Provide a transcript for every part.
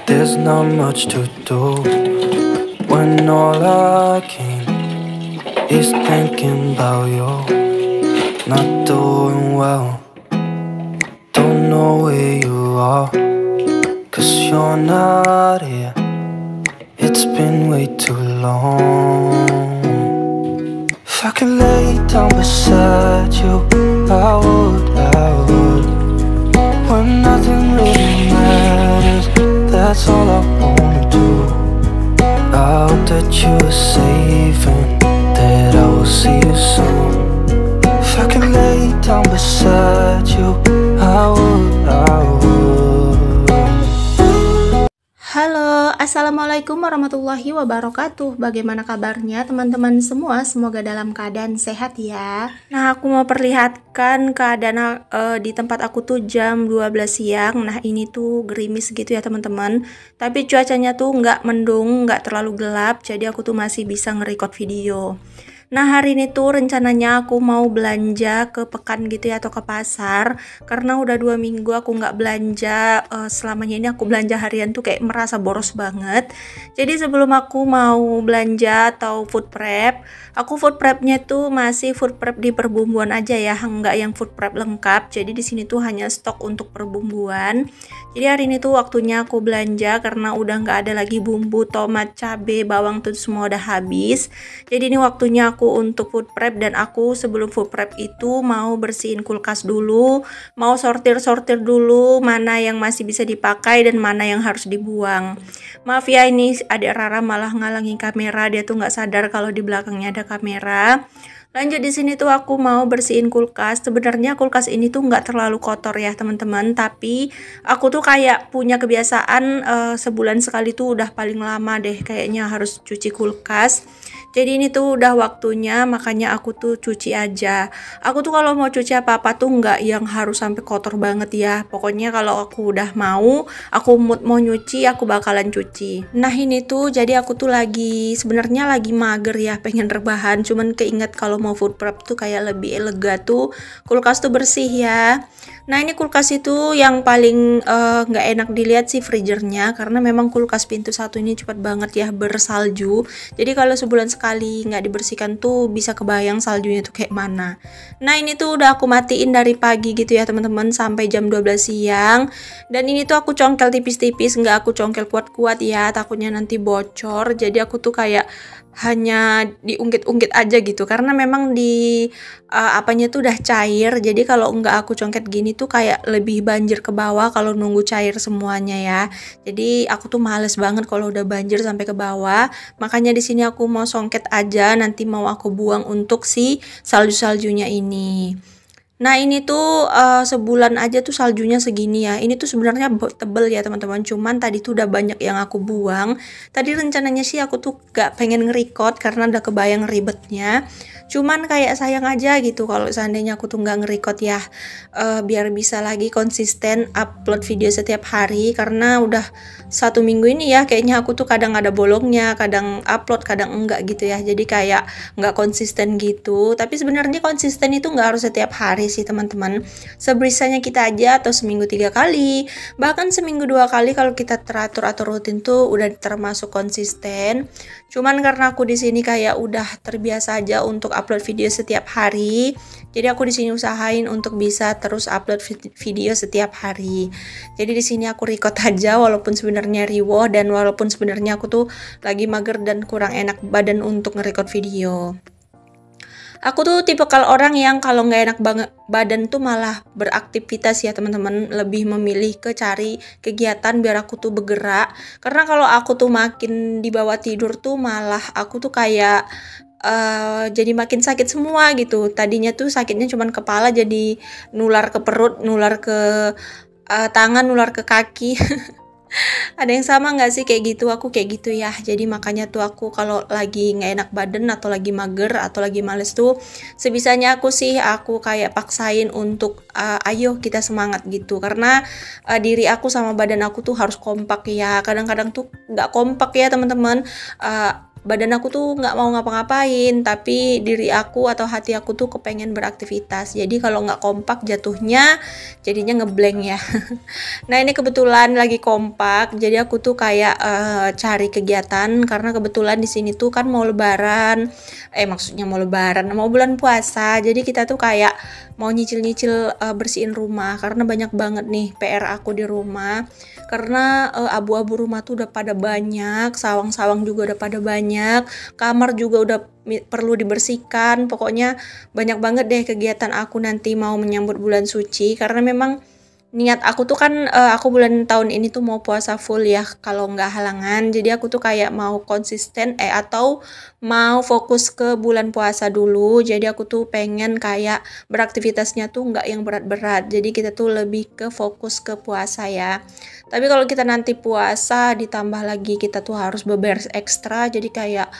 There's not much to do when all I can is thinking about you. Not doing well, don't know where you are, 'cause you're not here. It's been way too long. If I could lay down beside you, I would. When nothing really matters, that's all I wanna do. I hope that you are safe and that I will see you soon. If I could lay down beside you, I would. Halo, assalamualaikum warahmatullahi wabarakatuh. Bagaimana kabarnya teman-teman semua? Semoga dalam keadaan sehat ya. Nah, aku mau perlihatkan keadaan di tempat aku tuh jam 12 siang. Nah, ini tuh gerimis gitu ya teman-teman. Tapi cuacanya tuh nggak mendung, nggak terlalu gelap. Jadi aku tuh masih bisa nge-record video. Nah, hari ini tuh rencananya aku mau belanja ke Pekan gitu ya, atau ke pasar. Karena udah 2 minggu aku nggak belanja. Selamanya ini aku belanja harian tuh kayak merasa boros banget. Jadi sebelum aku mau belanja atau food prep, aku food prepnya tuh masih food prep di perbumbuan aja ya, nggak yang food prep lengkap. Jadi di sini tuh hanya stok untuk perbumbuan. Jadi hari ini tuh waktunya aku belanja karena udah nggak ada lagi bumbu, tomat, cabai, bawang tuh semua udah habis. Jadi ini waktunya aku untuk food prep, dan aku sebelum food prep itu mau bersihin kulkas dulu, mau sortir dulu mana yang masih bisa dipakai dan mana yang harus dibuang. Maaf ya, ini adik Rara malah ngalangin kamera, dia tuh nggak sadar kalau di belakangnya ada kamera. Lanjut di sini tuh aku mau bersihin kulkas. Sebenarnya kulkas ini tuh nggak terlalu kotor ya teman-teman, tapi aku tuh kayak punya kebiasaan sebulan sekali tuh udah paling lama deh kayaknya harus cuci kulkas. Jadi ini tuh udah waktunya, makanya aku tuh cuci aja. Aku tuh kalau mau cuci apa-apa tuh nggak yang harus sampai kotor banget ya. Pokoknya kalau aku udah mau, aku mood mau nyuci, aku bakalan cuci. Nah ini tuh jadi aku tuh sebenarnya lagi mager ya, pengen rebahan. Cuman keinget kalau mau food prep tuh kayak lebih lega tuh kulkas tuh bersih ya. Nah ini kulkas itu yang paling nggak enak dilihat sih freezernya, karena memang kulkas pintu satu ini cepat banget ya bersalju. Jadi kalau sebulan sekali nggak dibersihkan tuh bisa kebayang saljunya tuh kayak mana. Nah ini tuh udah aku matiin dari pagi gitu ya teman-teman sampai jam 12 siang. Dan ini tuh aku congkel tipis-tipis, nggak aku congkel kuat-kuat ya, takutnya nanti bocor. Jadi aku tuh kayak hanya diungkit-ungkit aja gitu, karena memang di apanya tuh udah cair. Jadi kalau nggak aku congket gini tuh kayak lebih banjir ke bawah kalau nunggu cair semuanya ya. Jadi aku tuh males banget kalau udah banjir sampai ke bawah. Makanya di sini aku mau songket aja, nanti mau aku buang untuk si salju-saljunya ini. Nah ini tuh sebulan aja tuh saljunya segini ya. Ini tuh sebenarnya tebel ya teman-teman. Cuman tadi tuh udah banyak yang aku buang. Tadi rencananya sih aku tuh gak pengen nge-record karena udah kebayang ribetnya. Cuman kayak sayang aja gitu kalau seandainya aku tuh gak nge-record ya. Biar bisa lagi konsisten upload video setiap hari. Karena udah 1 minggu ini ya kayaknya aku tuh kadang ada bolongnya, kadang upload, kadang enggak gitu ya. Jadi kayak gak konsisten gitu. Tapi sebenarnya konsisten itu gak harus setiap hari sih teman-teman. Sebisanya kita aja, atau seminggu 3 kali, bahkan seminggu 2 kali kalau kita teratur atau rutin tuh udah termasuk konsisten. Cuman karena aku di sini kayak udah terbiasa aja untuk upload video setiap hari, jadi aku di sini usahain untuk bisa terus upload video setiap hari. Jadi di sini aku record aja walaupun sebenarnya riweh, dan walaupun sebenarnya aku tuh lagi mager dan kurang enak badan untuk nge-record video. Aku tuh tipe kalau orang yang kalau nggak enak banget badan tuh malah beraktivitas ya teman-teman, lebih memilih ke cari kegiatan biar aku tuh bergerak. Karena kalau aku tuh makin di bawah tidur tuh malah aku tuh kayak jadi makin sakit semua gitu. Tadinya tuh sakitnya cuman kepala, jadi nular ke perut, nular ke tangan, nular ke kaki. Ada yang sama nggak sih kayak gitu? Aku kayak gitu ya. Jadi makanya tuh aku kalau lagi nggak enak badan atau lagi mager atau lagi males tuh sebisanya aku kayak paksain untuk ayo kita semangat gitu. Karena diri aku sama badan aku tuh harus kompak ya. Kadang-kadang tuh nggak kompak ya teman-teman. badan aku tuh nggak mau ngapa-ngapain, tapi diri aku atau hati aku tuh kepengen beraktivitas. Jadi kalau nggak kompak jadinya ngeblank ya. Nah ini kebetulan lagi kompak, jadi aku tuh kayak cari kegiatan karena kebetulan di sini tuh kan mau lebaran, maksudnya mau bulan puasa. Jadi kita tuh kayak mau nyicil-nyicil bersihin rumah karena banyak banget nih PR aku di rumah. Karena abu-abu rumah tuh udah pada banyak, sawang-sawang juga udah pada banyak, kamar juga udah perlu dibersihkan. Pokoknya banyak banget deh kegiatan aku nanti mau menyambut bulan suci, karena memang niat aku tuh kan aku bulan tahun ini tuh mau puasa full ya kalau nggak halangan. Jadi aku tuh kayak mau konsisten atau mau fokus ke bulan puasa dulu. Jadi aku tuh pengen kayak beraktivitasnya tuh nggak yang berat-berat. Jadi kita tuh lebih ke fokus ke puasa ya. Tapi kalau kita nanti puasa ditambah lagi kita tuh harus beberes ekstra, jadi kayak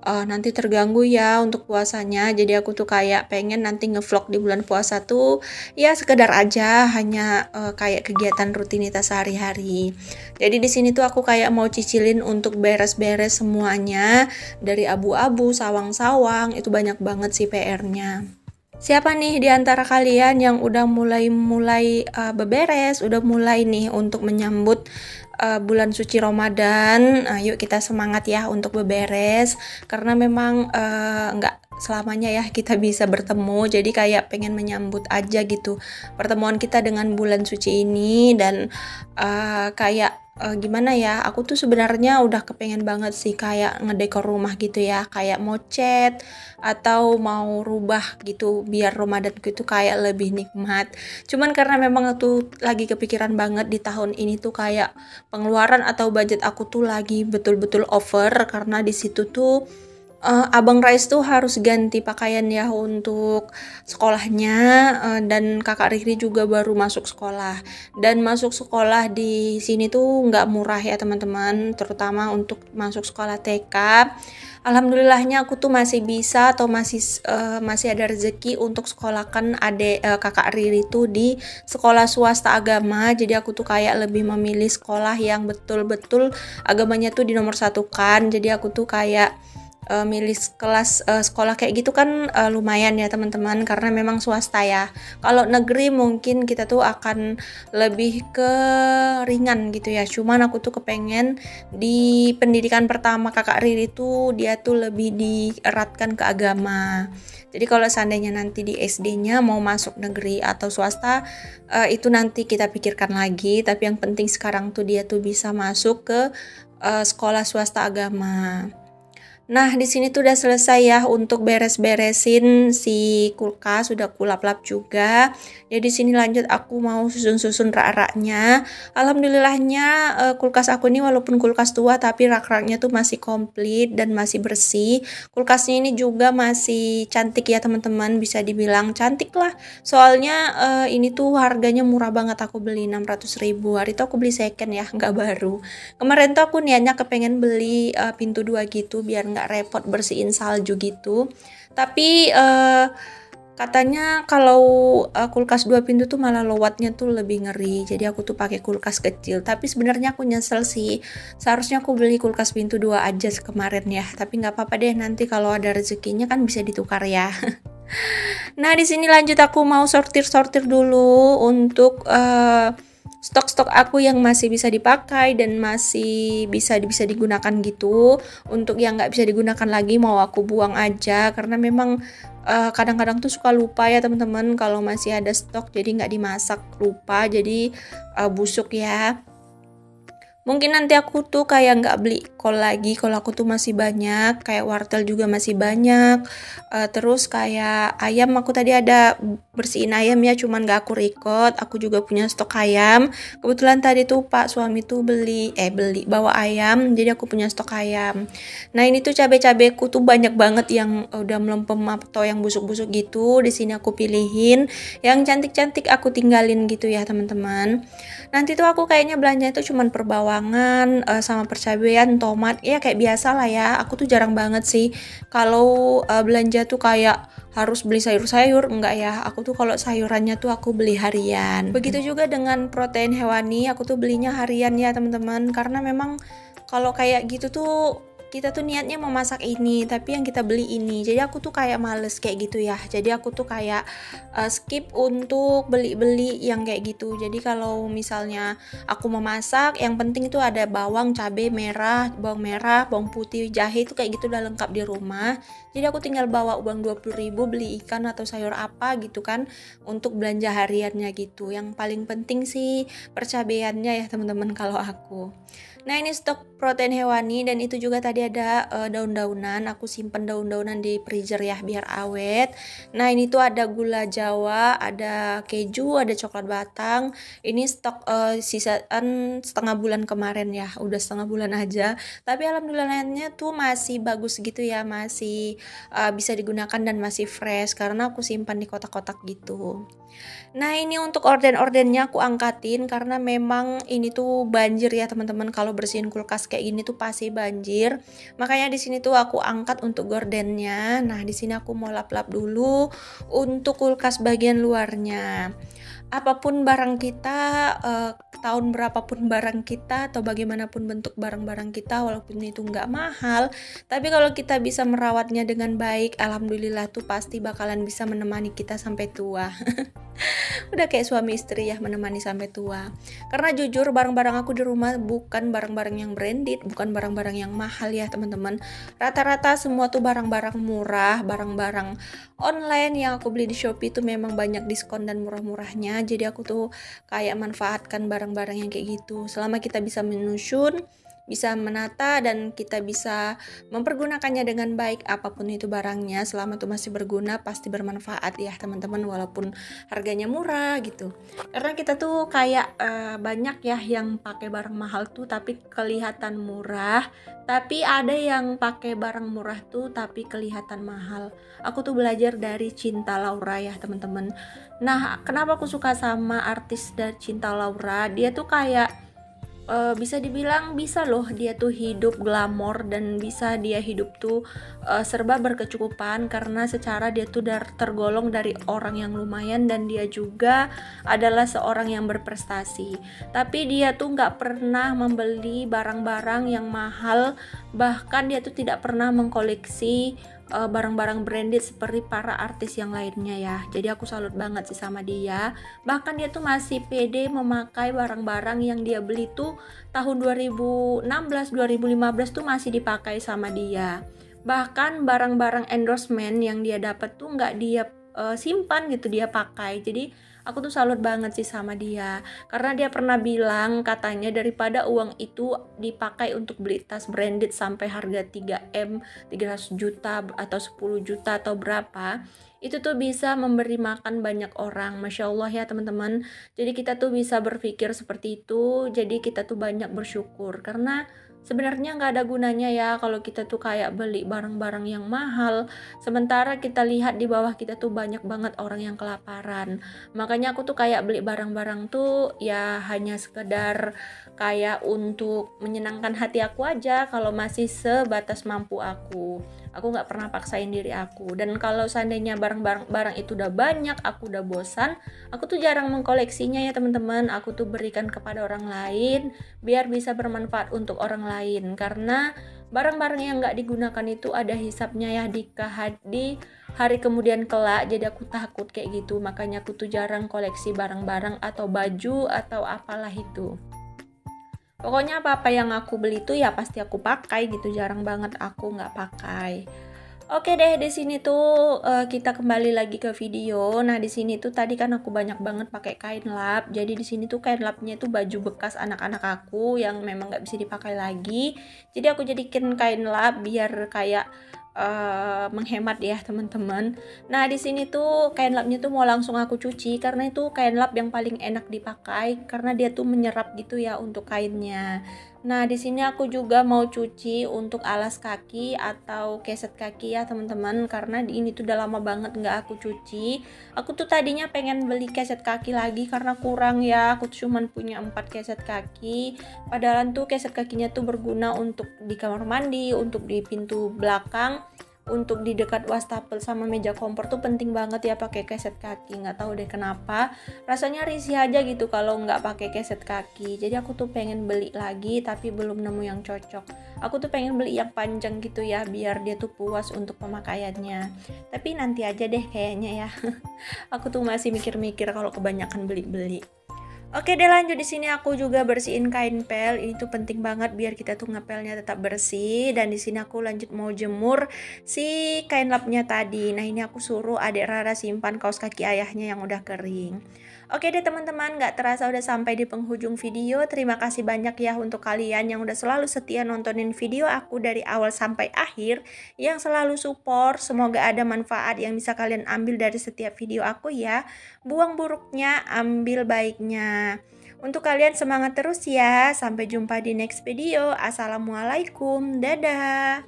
nanti terganggu ya untuk puasanya. Jadi aku tuh kayak pengen nanti ngevlog di bulan puasa tuh ya sekedar aja, hanya kayak kegiatan rutinitas sehari-hari. Jadi di sini tuh aku kayak mau cicilin untuk beres-beres semuanya, dari abu-abu, sawang-sawang, itu banyak banget sih PR-nya. Siapa nih di antara kalian yang udah mulai beberes, udah mulai nih untuk menyambut bulan suci Ramadan? Yuk kita semangat ya untuk beberes, karena memang nggak selamanya ya kita bisa bertemu. Jadi kayak pengen menyambut aja gitu pertemuan kita dengan bulan suci ini. Dan kayak gimana ya, aku tuh sebenarnya udah kepengen banget sih kayak ngedekor rumah gitu ya, kayak mau cat atau mau rubah gitu biar Ramadan gitu kayak lebih nikmat. Cuman karena memang tuh lagi kepikiran banget di tahun ini tuh kayak pengeluaran atau budget aku tuh lagi betul-betul over, karena di situ tuh Abang Rais tuh harus ganti pakaian ya untuk sekolahnya, dan kakak Riri juga baru masuk sekolah. Dan masuk sekolah di sini tuh nggak murah ya teman-teman, terutama untuk masuk sekolah TK. Alhamdulillahnya aku tuh masih bisa atau masih ada rezeki untuk sekolahkan kakak Riri tuh di sekolah swasta agama. Jadi aku tuh kayak lebih memilih sekolah yang betul-betul agamanya tuh di nomor satu kan. Jadi aku tuh kayak milih kelas sekolah kayak gitu kan lumayan ya teman-teman, karena memang swasta ya. Kalau negeri mungkin kita tuh akan lebih ke ringan gitu ya. Cuman aku tuh kepengen di pendidikan pertama kakak Riri tuh dia tuh lebih dieratkan ke agama. Jadi kalau seandainya nanti di SD-nya mau masuk negeri atau swasta, itu nanti kita pikirkan lagi. Tapi yang penting sekarang tuh dia tuh bisa masuk ke sekolah swasta agama. Nah, di sini tuh udah selesai ya untuk beres-beresin si kulkas, udah kulap-lap juga. Ya di sini lanjut aku mau susun-susun rak-raknya. Alhamdulillahnya kulkas aku ini walaupun kulkas tua tapi rak-raknya tuh masih komplit dan masih bersih. Kulkasnya ini juga masih cantik ya teman-teman, bisa dibilang cantik lah. Soalnya ini tuh harganya murah banget, aku beli 600.000. Hari itu aku beli second ya, nggak baru. Kemarin tuh aku niatnya kepengen beli pintu 2 gitu biar nggak repot bersihin salju gitu. Tapi katanya kalau kulkas 2 pintu tuh malah lowatnya tuh lebih ngeri. Jadi aku tuh pakai kulkas kecil. Tapi sebenarnya aku nyesel sih. Seharusnya aku beli kulkas pintu 2 aja kemarin ya. Tapi nggak apa-apa deh, nanti kalau ada rezekinya kan bisa ditukar ya. Nah, di sini lanjut aku mau sortir-sortir dulu untuk stok-stok aku yang masih bisa dipakai dan masih bisa digunakan gitu. Untuk yang nggak bisa digunakan lagi mau aku buang aja, karena memang kadang-kadang tuh suka lupa ya teman-teman kalau masih ada stok, jadi nggak dimasak, lupa, jadi busuk ya. Mungkin nanti aku tuh kayak nggak beli kol lagi, kol aku tuh masih banyak, kayak wortel juga masih banyak. Terus kayak ayam, aku tadi ada bersihin ayam ya, cuman nggak aku record. Aku juga punya stok ayam. Kebetulan tadi tuh Pak suami tuh bawa ayam, jadi aku punya stok ayam. Nah ini tuh cabai-cabeku tuh banyak banget yang udah melempem atau yang busuk-busuk gitu. Di sini aku pilihin yang cantik-cantik, aku tinggalin gitu ya teman-teman. Nanti tuh aku kayaknya belanja itu cuman per bawangan sama percabean, tomat, ya kayak biasa lah ya. Aku tuh jarang banget sih kalau belanja tuh kayak harus beli sayur-sayur, enggak ya. Aku tuh kalau sayurannya tuh aku beli harian. Begitu juga dengan protein hewani, aku tuh belinya harian ya teman-teman, karena memang kalau kayak gitu tuh kita tuh niatnya mau masak ini tapi yang kita beli ini, jadi aku tuh kayak males kayak gitu ya. Jadi aku tuh kayak skip untuk beli-beli yang kayak gitu. Jadi kalau misalnya aku mau masak, yang penting itu ada bawang, cabai merah, bawang putih, jahe itu kayak gitu udah lengkap di rumah. Jadi aku tinggal bawa uang 20.000 beli ikan atau sayur apa gitu kan untuk belanja hariannya gitu. Yang paling penting sih percabaiannya ya teman-teman kalau aku. Nah, ini stok protein hewani, dan itu juga tadi ada daun-daunan. Aku simpen daun-daunan di freezer ya biar awet. Nah, ini tuh ada gula Jawa, ada keju, ada coklat batang. Ini stok sisaan setengah bulan kemarin ya, udah setengah bulan aja. Tapi alhamdulillahnya tuh masih bagus gitu ya, masih bisa digunakan dan masih fresh karena aku simpan di kotak-kotak gitu. Nah, ini untuk orden-ordennya aku angkatin karena memang ini tuh banjir ya teman-teman. Kalau bersihin kulkas kayak gini tuh pasti banjir. Makanya di sini tuh aku angkat untuk gordennya. Nah, di sini aku mau lap-lap dulu untuk kulkas bagian luarnya. Apapun barang kita, tahun berapapun barang kita atau bagaimanapun bentuk barang-barang kita, walaupun itu nggak mahal, tapi kalau kita bisa merawatnya dengan baik, alhamdulillah tuh pasti bakalan bisa menemani kita sampai tua. Udah kayak suami istri ya, menemani sampai tua. Karena jujur barang-barang aku di rumah bukan barang-barang yang branded, bukan barang-barang yang mahal ya teman-teman. Rata-rata semua tuh barang-barang murah, barang-barang online yang aku beli di Shopee itu memang banyak diskon dan murah-murahnya. Jadi aku tuh kayak manfaatkan barang-barang yang kayak gitu. Selama kita bisa menyusun, bisa menata, dan kita bisa mempergunakannya dengan baik, apapun itu barangnya, selama itu masih berguna pasti bermanfaat ya teman-teman, walaupun harganya murah gitu. Karena kita tuh kayak banyak ya yang pakai barang mahal tuh tapi kelihatan murah, tapi ada yang pakai barang murah tuh tapi kelihatan mahal. Aku tuh belajar dari Cinta Laura ya teman-teman. Nah, kenapa aku suka sama artis dari Cinta Laura? Dia tuh kayak bisa dibilang bisa loh dia tuh hidup glamor, dan bisa dia hidup tuh serba berkecukupan karena secara dia tuh tergolong dari orang yang lumayan, dan dia juga adalah seorang yang berprestasi. Tapi dia tuh nggak pernah membeli barang-barang yang mahal, bahkan dia tuh tidak pernah mengkoleksi barang-barang branded seperti para artis yang lainnya ya. Jadi aku salut banget sih sama dia. Bahkan dia tuh masih pede memakai barang-barang yang dia beli tuh tahun 2016, 2015 tuh masih dipakai sama dia. Bahkan barang-barang endorsement yang dia dapat tuh nggak dia simpan gitu, dia pakai. Jadi aku tuh salut banget sih sama dia, karena dia pernah bilang katanya daripada uang itu dipakai untuk beli tas branded sampai harga 3M, 300 juta atau 10 juta atau berapa, itu tuh bisa memberi makan banyak orang. Masya Allah ya teman-teman. Jadi kita tuh bisa berpikir seperti itu, jadi kita tuh banyak bersyukur, karena sebenarnya nggak ada gunanya ya kalau kita tuh kayak beli barang-barang yang mahal, sementara kita lihat di bawah kita tuh banyak banget orang yang kelaparan. Makanya aku tuh kayak beli barang-barang tuh ya hanya sekedar kayak untuk menyenangkan hati aku aja, kalau masih sebatas mampu aku. Aku nggak pernah paksain diri aku. Dan kalau seandainya barang itu udah banyak, aku udah bosan, aku tuh jarang mengkoleksinya ya teman-teman. Aku tuh berikan kepada orang lain biar bisa bermanfaat untuk orang lain. Karena barang-barang yang nggak digunakan itu ada hisapnya ya di hari kemudian kelak. Jadi aku takut kayak gitu. Makanya aku tuh jarang koleksi barang-barang atau baju atau apalah itu. Pokoknya apa-apa yang aku beli tuh ya pasti aku pakai gitu, jarang banget aku nggak pakai. Oke deh, di sini tuh kita kembali lagi ke video. Nah, di sini tuh tadi kan aku banyak banget pakai kain lap. Jadi di sini tuh kain lapnya tuh baju bekas anak-anak aku yang memang nggak bisa dipakai lagi. Jadi aku jadikan kain lap biar kayak menghemat ya teman-teman. Nah, di sini tuh kain lapnya tuh mau langsung aku cuci karena itu kain lap yang paling enak dipakai karena dia tuh menyerap gitu ya untuk kainnya. Nah, di sini aku juga mau cuci untuk alas kaki atau keset kaki ya teman-teman, karena ini tuh udah lama banget nggak aku cuci. Aku tuh tadinya pengen beli keset kaki lagi karena kurang ya. Aku cuman punya 4 keset kaki. Padahal tuh keset kakinya tuh berguna untuk di kamar mandi, untuk di pintu belakang. untuk di dekat wastafel sama meja kompor tuh penting banget ya pakai keset kaki. Nggak tahu deh kenapa, rasanya risih aja gitu kalau nggak pakai keset kaki. Jadi aku tuh pengen beli lagi tapi belum nemu yang cocok. Aku tuh pengen beli yang panjang gitu ya biar dia tuh puas untuk pemakaiannya. Tapi nanti aja deh kayaknya ya. Aku tuh masih mikir-mikir kalau kebanyakan beli-beli. Oke deh, lanjut. Di sini aku juga bersihin kain pel. Ini tuh penting banget biar kita tuh ngepelnya tetap bersih. Dan di sini aku lanjut mau jemur si kain lapnya tadi. Nah, ini aku suruh adik Rara simpan kaos kaki ayahnya yang udah kering. Oke deh teman-teman, gak terasa udah sampai di penghujung video. Terima kasih banyak ya untuk kalian yang udah selalu setia nontonin video aku dari awal sampai akhir, yang selalu support. Semoga ada manfaat yang bisa kalian ambil dari setiap video aku ya. Buang buruknya, ambil baiknya. Untuk kalian semangat terus ya. Sampai jumpa di next video. Assalamualaikum. Dadah.